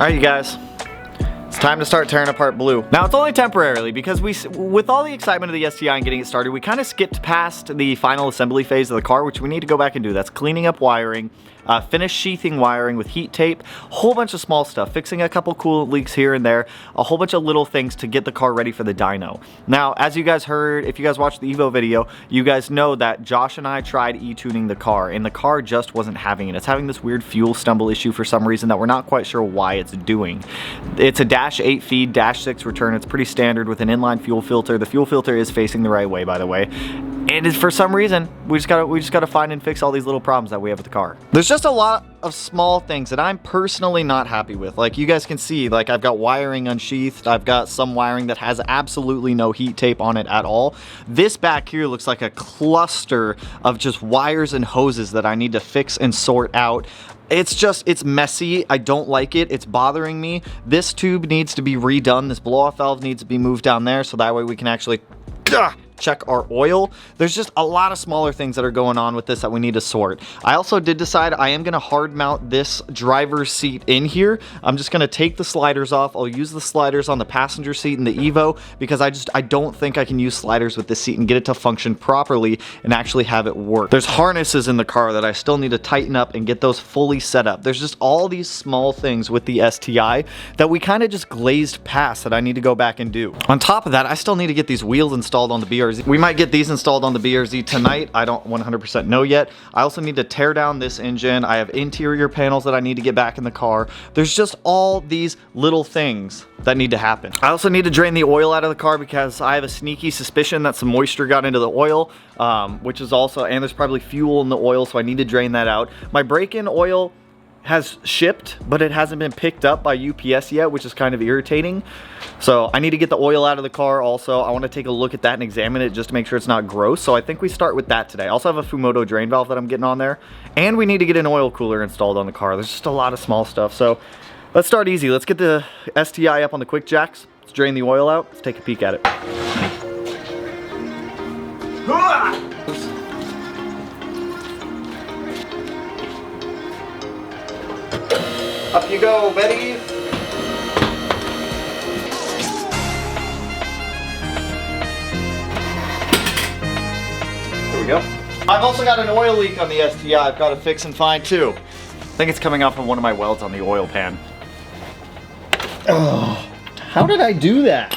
All right, you guys. It's time to start tearing apart blue. Now, it's only temporarily because with all the excitement of the STI and getting it started, we kind of skipped past the final assembly phase of the car, which we need to go back and do. That's cleaning up wiring, finish sheathing wiring with heat tape, a whole bunch of small stuff, fixing a couple coolant leaks here and there, a whole bunch of little things to get the car ready for the dyno. Now, as you guys heard, if you guys watched the Evo video, you guys know that Josh and I tried e-tuning the car, and the car just wasn't having it. It's having this weird fuel stumble issue for some reason that we're not quite sure why it's doing. It's a -8 feed, -6 return. It's pretty standard with an inline fuel filter. The fuel filter is facing the right way, by the way. And for some reason, we just gotta find and fix all these little problems that we have with the car. There's just a lot of small things that I'm personally not happy with. Like you guys can see, like I've got wiring unsheathed. I've got some wiring that has absolutely no heat tape on it at all. This back here looks like a cluster of just wires and hoses that I need to fix and sort out. It's messy. I don't like it. It's bothering me. This tube needs to be redone. This blow-off valve needs to be moved down there so that way we can actually check our oil. There's just a lot of smaller things that are going on with this that we need to sort. I also did decide I am going to hard mount this driver's seat in here. I'm just going to take the sliders off. I'll use the sliders on the passenger seat in the Evo because I don't think I can use sliders with this seat and get it to function properly and actually have it work. There's harnesses in the car that I still need to tighten up and get those fully set up. There's just all these small things with the STI that we kind of just glazed past that I need to go back and do. On top of that, I still need to get these wheels installed on the BRZ. We might get these installed on the BRZ tonight. I don't 100% know yet. I also need to tear down this engine. I have interior panels that I need to get back in the car. There's just all these little things that need to happen. I also need to drain the oil out of the car because I have a sneaky suspicion that some moisture got into the oil, which is also, and there's probably fuel in the oil, so I need to drain that out. My break-in oil has shipped, but it hasn't been picked up by UPS yet, which is kind of irritating. So I need to get the oil out of the car also. I want to take a look at that and examine it just to make sure it's not gross. So I think we start with that today. I also have a Fumoto drain valve that I'm getting on there. And we need to get an oil cooler installed on the car. There's just a lot of small stuff. So let's start easy. Let's get the STI up on the quick jacks. Let's drain the oil out. Let's take a peek at it. Up you go, Betty. There we go. I've also got an oil leak on the STI I've got to fix and find too. I think it's coming off from one of my welds on the oil pan. Oh, how did I do that?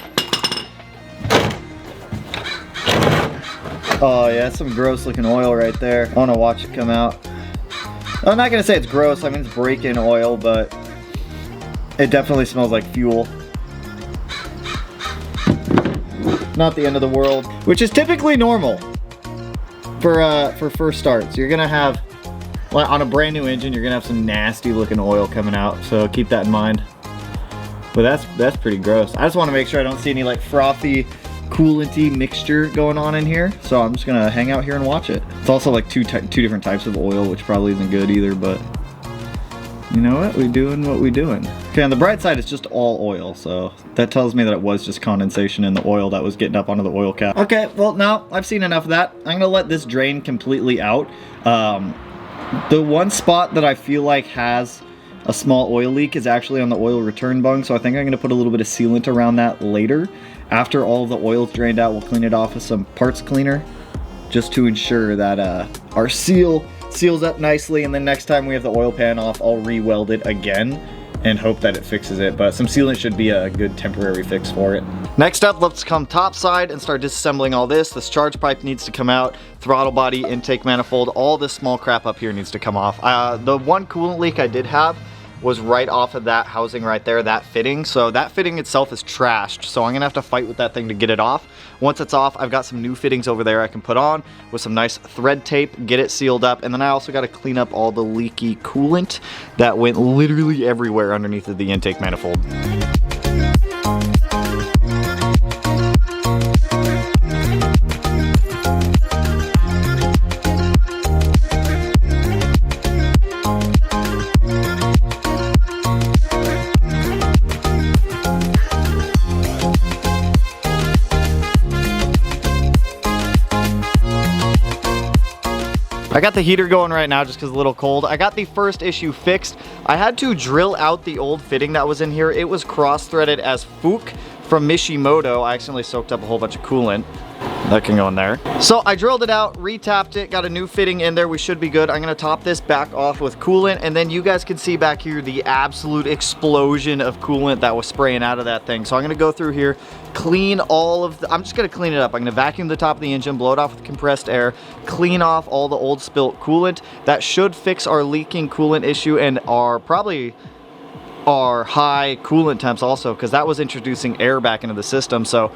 Oh yeah, that's some gross looking oil right there. I want to watch it come out. I'm not gonna say it's gross, I mean it's break-in oil, but it definitely smells like fuel. Not the end of the world, which is typically normal for first starts. You're gonna have, well, on a brand new engine, you're gonna have some nasty looking oil coming out, so keep that in mind. But that's pretty gross. I just want to make sure I don't see any like frothy, coolanty mixture going on in here, so I'm just gonna hang out here and watch it. It's also like two different types of oil, which probably isn't good either, but you know what, we doing what we doing. Okay, on the bright side, it's just all oil, so that tells me that it was just condensation in the oil that was getting up onto the oil cap. Okay, well now I've seen enough of that. I'm gonna let this drain completely out. The one spot that I feel like has a small oil leak is actually on the oil return bung, so I think I'm gonna put a little bit of sealant around that later. After all of the oil's drained out, we'll clean it off with some parts cleaner just to ensure that our seals up nicely, and then next time we have the oil pan off, I'll re-weld it again and hope that it fixes it, but some sealant should be a good temporary fix for it. Next up, let's come top side and start disassembling all this. This charge pipe needs to come out, throttle body, intake manifold, all this small crap up here needs to come off. The one coolant leak I did have was right off of that housing right there, that fitting. So that fitting itself is trashed, so I'm gonna have to fight with that thing to get it off. Once it's off, I've got some new fittings over there I can put on with some nice thread tape, get it sealed up, and then I also gotta clean up all the leaky coolant that went literally everywhere underneath of the intake manifold. I got the heater going right now just because it's a little cold. I got the first issue fixed. I had to drill out the old fitting that was in here. It was cross-threaded as Fuke from Fumoto. I accidentally soaked up a whole bunch of coolant. That can go in there. So I drilled it out, retapped it, got a new fitting in there. We should be good. I'm gonna top this back off with coolant, and then you guys can see back here the absolute explosion of coolant that was spraying out of that thing. So I'm gonna go through here, clean all of the, I'm just gonna clean it up. I'm gonna vacuum the top of the engine, blow it off with compressed air, clean off all the old spilt coolant. That should fix our leaking coolant issue and probably our high coolant temps also, because that was introducing air back into the system. So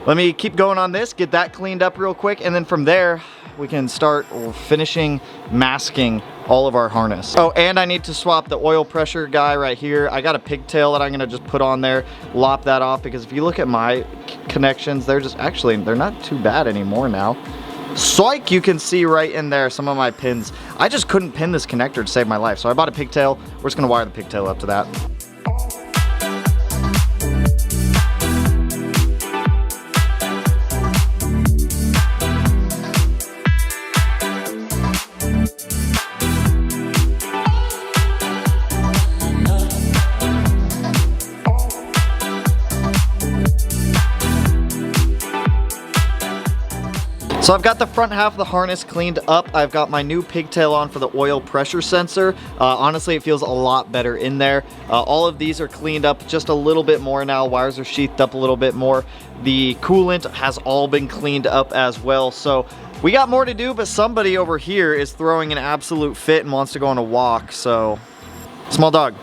let me keep going on this, get that cleaned up real quick, and then from there we can start finishing masking all of our harness. Oh, and I need to swap the oil pressure guy right here. I got a pigtail that I'm gonna just put on there, lop that off, because if you look at my connections, they're just actually, they're not too bad anymore now. Psych, you can see right in there some of my pins. I just couldn't pin this connector to save my life, so I bought a pigtail. We're just gonna wire the pigtail up to that. So I've got the front half of the harness cleaned up. I've got my new pigtail on for the oil pressure sensor. Honestly, it feels a lot better in there. All of these are cleaned up just a little bit more now. Wires are sheathed up a little bit more. The coolant has all been cleaned up as well. So we got more to do, but somebody over here is throwing an absolute fit and wants to go on a walk. So, small dog,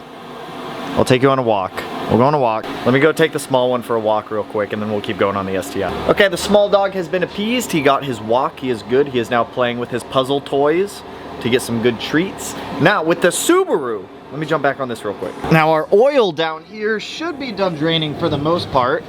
I'll take you on a walk. We'll go on a walk. Let me go take the small one for a walk real quick, and then we'll keep going on the STI. Okay, the small dog has been appeased. He got his walk. He is good. He is now playing with his puzzle toys to get some good treats. Now, with the Subaru, let me jump back on this real quick. Now, our oil down here should be done draining for the most part,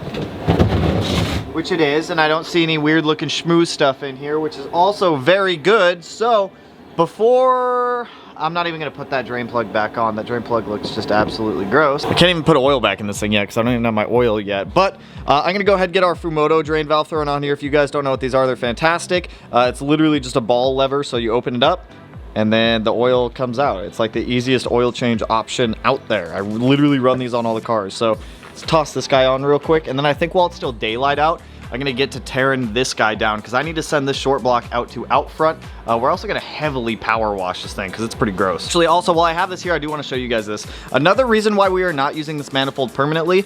which it is, and I don't see any weird looking schmooze stuff in here, which is also very good. So, before... I'm not even gonna put that drain plug back on. That drain plug looks just absolutely gross. I can't even put oil back in this thing yet because I don't even have my oil yet. But I'm gonna go ahead and get our Fumoto drain valve thrown on here. If you guys don't know what these are, they're fantastic. It's literally just a ball lever, so you open it up and then the oil comes out. It's like the easiest oil change option out there. I literally run these on all the cars. So let's toss this guy on real quick. And then I think while it's still daylight out, I'm gonna get to tearing this guy down because I need to send this short block out to out front. We're also gonna heavily power wash this thing because it's pretty gross. Actually, also, while I have this here, I do wanna show you guys this. Another reason why we are not using this manifold permanently,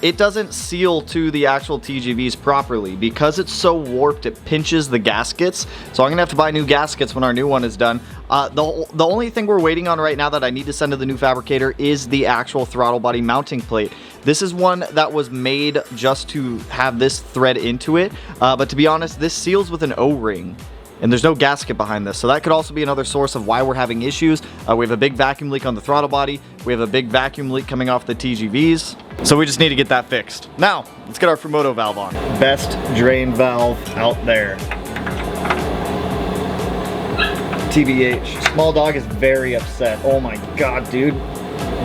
it doesn't seal to the actual TGVs properly. Because it's so warped, it pinches the gaskets. So I'm gonna have to buy new gaskets when our new one is done. The only thing we're waiting on right now that I need to send to the new fabricator is the actual throttle body mounting plate. This is one that was made just to have this thread into it, but to be honest, this seals with an O-ring, and there's no gasket behind this, so that could also be another source of why we're having issues. We have a big vacuum leak on the throttle body, we have a big vacuum leak coming off the TGVs, so we just need to get that fixed. Now, let's get our Fumoto valve on. Best drain valve out there. TBH. Small dog is very upset. Oh my god, dude.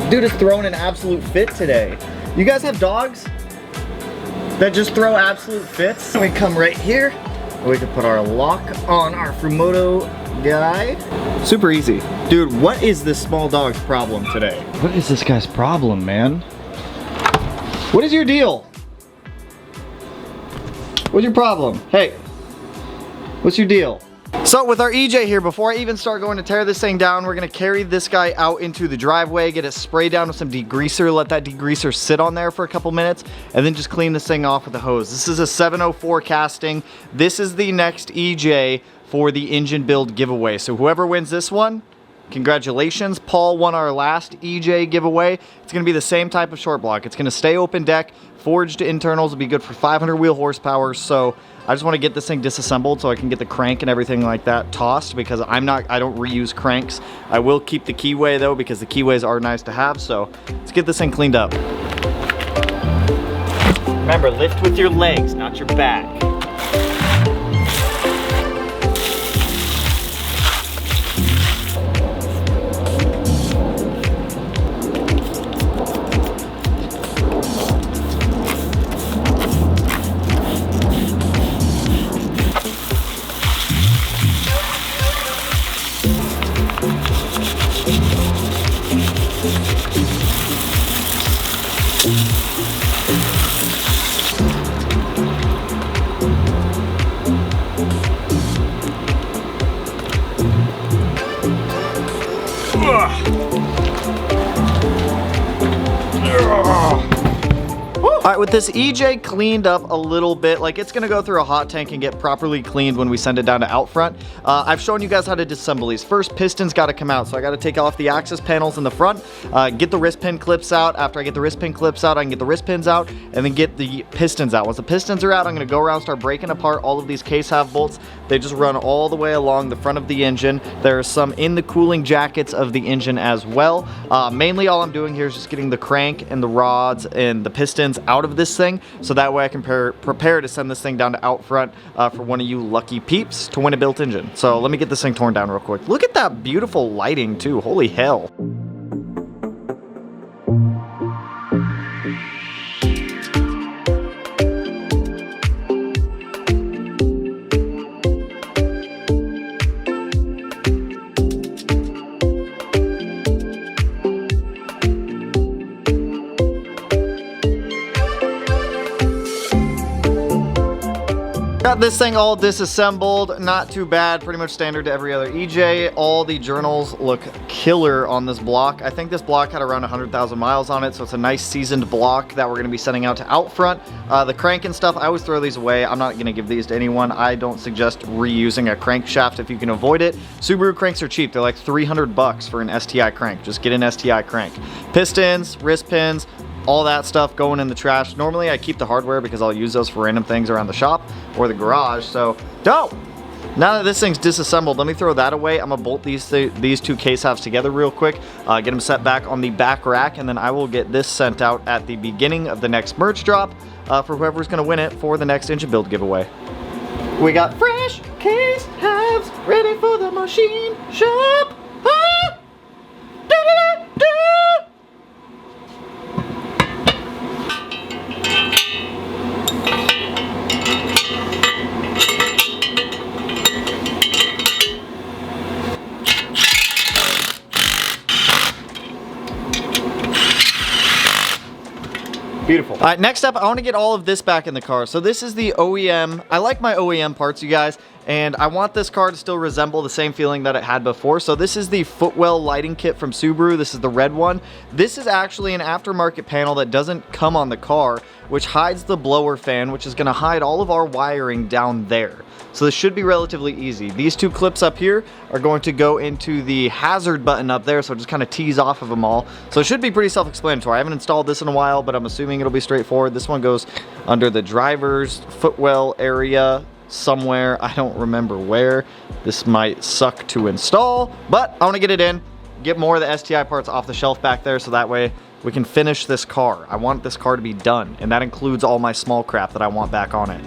Dude is throwing an absolute fit today. You guys have dogs that just throw absolute fits? We come right here, we can put our lock on our Fumoto guy. Super easy. Dude, what is this small dog's problem today? What is this guy's problem, man? What is your deal? What's your problem? Hey, what's your deal? So with our EJ here, before I even start going to tear this thing down, we're gonna carry this guy out into the driveway, get it sprayed down with some degreaser, let that degreaser sit on there for a couple minutes, and then just clean this thing off with a hose. This is a 704 casting. This is the next EJ for the engine build giveaway. So whoever wins this one, congratulations. Paul won our last EJ giveaway. It's gonna be the same type of short block. It's gonna stay open deck, forged internals, will be good for 500 wheel horsepower. So I just want to get this thing disassembled so I can get the crank and everything like that tossed, because I don't reuse cranks. I will keep the keyway though, because the keyways are nice to have. So let's get this thing cleaned up. Remember, lift with your legs, not your back. All right, with this EJ cleaned up a little bit, like it's gonna go through a hot tank and get properly cleaned when we send it down to out front. I've shown you guys how to disassemble these. First, pistons gotta come out, so I gotta take off the axis panels in the front, get the wrist pin clips out. After I get the wrist pin clips out, I can get the wrist pins out, and then get the pistons out. Once the pistons are out, I'm gonna go around, start breaking apart all of these case half bolts. They just run all the way along the front of the engine. There are some in the cooling jackets of the engine as well. Mainly all I'm doing here is just getting the crank and the rods and the pistons out of this thing, so that way I can prepare to send this thing down to out front for one of you lucky peeps to win a built engine. So let me get this thing torn down real quick. Look at that beautiful lighting too, holy hell. Got this thing all disassembled, not too bad, pretty much standard to every other EJ. All the journals look killer on this block. I think this block had around 100,000 miles on it, so it's a nice seasoned block that we're gonna be sending out to out front. The crank and stuff, I always throw these away. I'm not gonna give these to anyone. I don't suggest reusing a crankshaft if you can avoid it. Subaru cranks are cheap. They're like 300 bucks for an STI crank. Just get an STI crank. Pistons, wrist pins, all that stuff going in the trash. Normally I keep the hardware because I'll use those for random things around the shop or the garage. So dope. Now that this thing's disassembled, let me throw that away. I'm gonna bolt these two case halves together real quick, get them set back on the back rack, and then I will get this sent out at the beginning of the next merch drop for whoever's gonna win it for the next engine build giveaway. We got fresh case halves ready for the machine shop. Ah! Da-da-da-da! Beautiful. All right, next up, I want to get all of this back in the car. So this is the OEM. I like my OEM parts, you guys, and I want this car to still resemble the same feeling that it had before. So this is the footwell lighting kit from Subaru. This is the red one. This is actually an aftermarket panel that doesn't come on the car, which hides the blower fan, which is going to hide all of our wiring down there. So this should be relatively easy. These two clips up here are going to go into the hazard button up there, so just kind of tease off of them all. So it should be pretty self-explanatory. I haven't installed this in a while, but I'm assuming it'll be straightforward. This one goes under the driver's footwell area somewhere. I don't remember where. This might suck to install, but I want to get it in, get more of the STI parts off the shelf back there, so that way we can finish this car. I want this car to be done, and that includes all my small crap that I want back on it.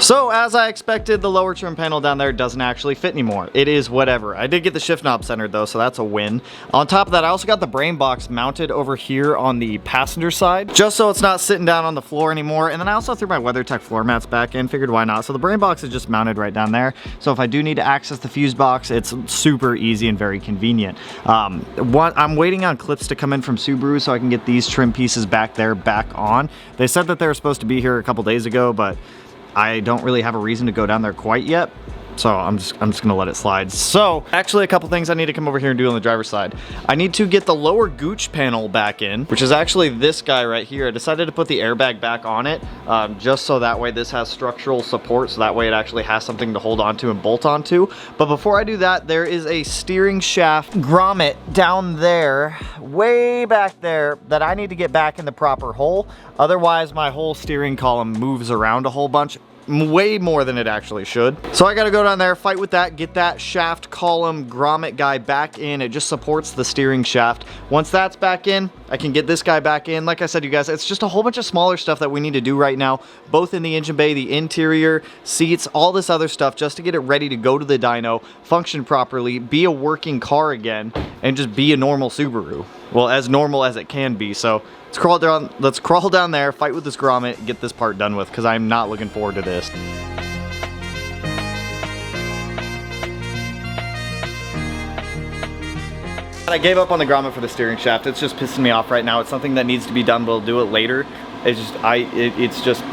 So as I expected, the lower trim panel down there doesn't actually fit anymore. It is whatever. I did get the shift knob centered though, so that's a win. On top of that, I also got the brain box mounted over here on the passenger side, just so it's not sitting down on the floor anymore. And then I also threw my WeatherTech floor mats back in, figured why not. So the brain box is just mounted right down there. So if I do need to access the fuse box, it's super easy and very convenient. I'm waiting on clips to come in from Subaru so I can get these trim pieces back there back on. They said that they were supposed to be here a couple days ago, but I don't really have a reason to go down there quite yet, so I'm just gonna let it slide. So actually a couple things I need to come over here and do on the driver's side. I need to get the lower gooch panel back in, which is actually this guy right here. I decided to put the airbag back on it just so that way this has structural support, so that way it actually has something to hold onto and bolt onto. But before I do that, there is a steering shaft grommet down there, way back there, that I need to get back in the proper hole. Otherwise my whole steering column moves around a whole bunch, way more than it actually should. So I gotta go down there, fight with that, get that shaft column grommet guy back in. It just supports the steering shaft. Once that's back in, I can get this guy back in. Like I said, you guys, it's just a whole bunch of smaller stuff that we need to do right now, both in the engine bay, the interior, seats, all this other stuff, just to get it ready to go to the dyno, function properly, be a working car again, and just be a normal Subaru. Well, as normal as it can be. So let's crawl down there, fight with this grommet, and get this part done with, because I'm not looking forward to this. I gave up on the grommet for the steering shaft. It's just pissing me off right now. It's something that needs to be done, but we'll do it later. It's just,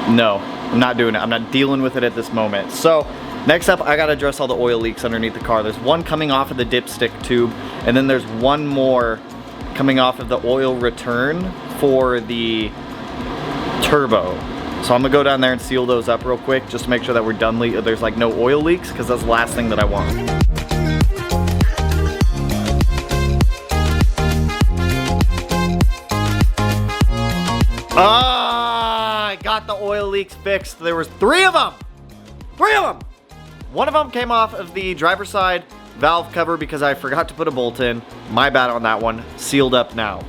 no, I'm not doing it. I'm not dealing with it at this moment. So next up, I gotta address all the oil leaks underneath the car. There's one coming off of the dipstick tube, and then there's one more coming off of the oil return for the turbo. So I'm gonna go down there and seal those up real quick just to make sure that we're done. There's like no oil leaks, because that's the last thing that I want. I got the oil leaks fixed. There was 3 of them. 3 of them. One of them came off of the driver's side valve cover because I forgot to put a bolt in. My bad on that one. Sealed up now.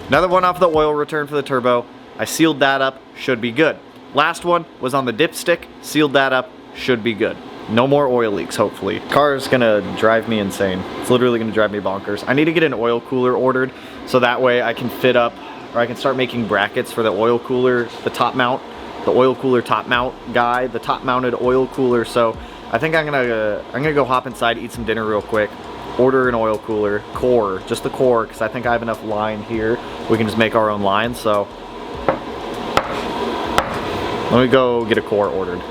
Another one off the oil return for the turbo. I sealed that up. Should be good. Last one was on the dipstick. Sealed that up. Should be good. No more oil leaks, hopefully. Car is gonna drive me insane. It's literally gonna drive me bonkers. I need to get an oil cooler ordered so that way I can fit up, or I can start making brackets for the oil cooler, the top mount, the oil cooler top mount guy, the top mounted oil cooler. So I think I'm gonna go hop inside, eat some dinner real quick, order an oil cooler, core, just the core, because I think I have enough line here. We can just make our own line, so let me go get a core ordered.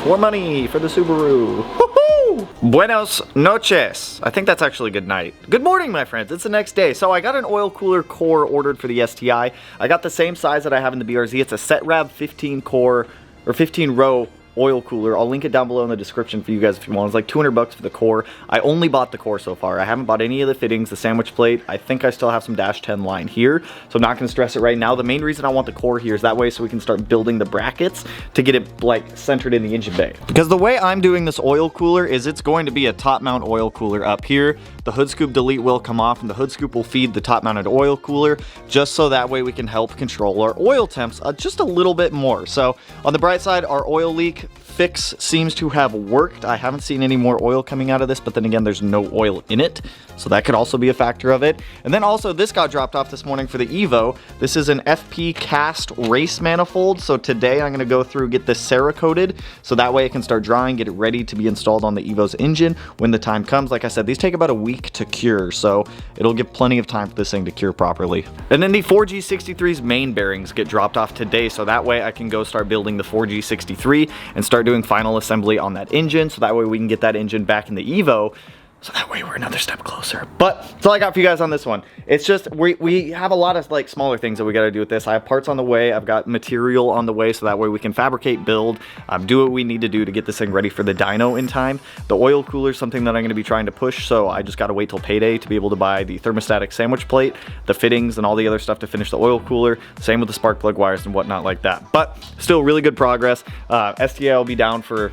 More money for the Subaru. Woohoo! Buenos noches. I think that's actually good night. Good morning, my friends. It's the next day. So I got an oil cooler core ordered for the STI. I got the same size that I have in the BRZ. It's a SetRab 15 core or 15 row oil cooler. I'll link it down below in the description for you guys if you want. It's like 200 bucks for the core. I only bought the core so far. I haven't bought any of the fittings, the sandwich plate. I think I still have some dash 10 line here, so I'm not gonna stress it right now. The main reason I want the core here is that way so we can start building the brackets to get it like centered in the engine bay. Because the way I'm doing this oil cooler is it's going to be a top mount oil cooler up here. The hood scoop delete will come off and the hood scoop will feed the top mounted oil cooler, just so that way we can help control our oil temps just a little bit more. So on the bright side, our oil leak fix seems to have worked. I haven't seen any more oil coming out of this, but then again, there's no oil in it, so that could also be a factor of it. And then also, this got dropped off this morning for the Evo. This is an FP cast race manifold, so today I'm gonna go through, get this Cerakoted, so that way it can start drying, get it ready to be installed on the Evo's engine when the time comes. Like I said, these take about a week to cure, so it'll give plenty of time for this thing to cure properly. And then the 4G63's main bearings get dropped off today, so that way I can go start building the 4G63 and start doing final assembly on that engine, so that way we can get that engine back in the Evo, so that way we're another step closer. But that's all I got for you guys on this one. It's just we have a lot of like smaller things that we got to do with this. I have parts on the way, I've got material on the way, so that way we can fabricate, build, do what we need to do to get this thing ready for the dyno in time. The oil cooler is something that I'm going to be trying to push, so I just got to wait till payday to be able to buy the thermostatic sandwich plate, the fittings, and all the other stuff to finish the oil cooler. Same with the spark plug wires and whatnot like that. But still really good progress. STI will be down for,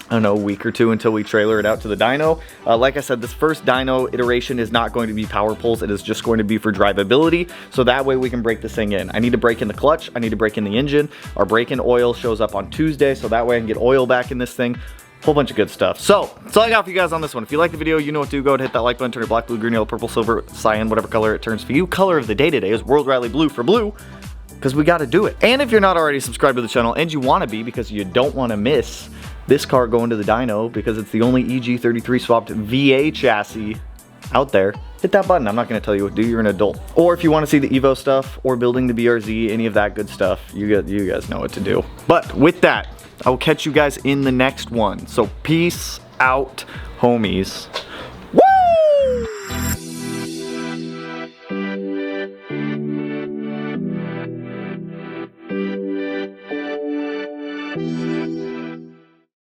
I don't know, a week or two until we trailer it out to the dyno. Like I said, this first dyno iteration is not going to be power pulls. It is just going to be for drivability, so that way we can break this thing in. I need to break in the clutch. I need to break in the engine. Our break-in oil shows up on Tuesday, so that way I can get oil back in this thing. Whole bunch of good stuff. So that's all I got for you guys on this one. If you like the video, you know what to do. Go ahead and hit that like button, turn it black, blue, green, yellow, purple, silver, cyan, whatever color it turns for you. Color of the day today is World Rally Blue for blue, because we got to do it. And if you're not already subscribed to the channel, and you want to be because you don't want to miss this car going to the dyno, because it's the only EG33 swapped VA chassis out there, hit that button. I'm not going to tell you what to do. You're an adult. Or if you want to see the Evo stuff or building the BRZ, any of that good stuff, you guys know what to do. But with that, I will catch you guys in the next one. So peace out, homies. Woo!